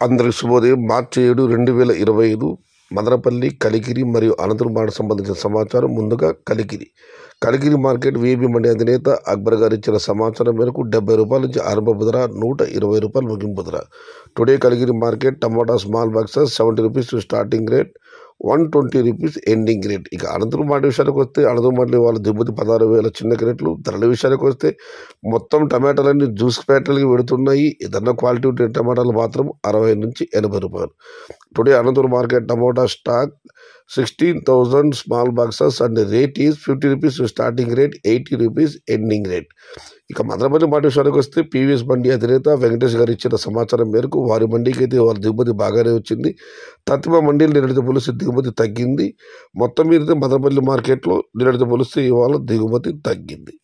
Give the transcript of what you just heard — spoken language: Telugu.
అందరికి శుభోదయం. మార్చి 7, 2025 మదనపల్లి, కలికిరి మరియు అనంతపురం మార్కెట్ సంబంధించిన సమాచారం. ముందుగా కలికిరి మార్కెట్ వీబీ మండి అధినేత అక్బర్ గారు ఇచ్చిన సమాచారం మేరకు 70 రూపాయల నుంచి ఆరంభపు ధర, 120 రూపాయలు ముగింపు ధర. టుడే కలికిరి మార్కెట్ టమాటా small boxes 70 rupees starting rate, 120 rupees ending rate. ఇక అనంతపురం మార్కెట్ విషయానికి వస్తే అనంతపురం మార్కెట్ వాళ్ళ దిగుమతి 16,000 చిన్న క్రేట్లు. ధరల విషయానికి వస్తే మొత్తం టమాటాలన్నీ జ్యూస్ ఫ్యాక్టరీకి పెడుతున్నాయి. ఏదన్నా క్వాలిటీ ఉంటే టమాటాలు మాత్రం 60 నుంచి 80 రూపాయలు. Today Anantapuram market tomato stock 16,000 small boxes and rate is 50 rupees starting rate, 80 rupees ending rate. ఇక మదనపల్లి మార్కెట్ విషయానికి వస్తే పీవీఎస్ మండి అధినేత వెంకటేష్ గారు ఇచ్చిన సమాచారం మేరకు వారి మండీకి అయితే వాళ్ళ దిగుమతి బాగానే వచ్చింది. తత్వ మండీలు నిన్నటితో పోలిస్తే దిగుమతి తగ్గింది. మొత్తం మీద మదనపల్లి మార్కెట్లో నిన్నటితో పోలిస్తే ఇవాళ దిగుమతి తగ్గింది.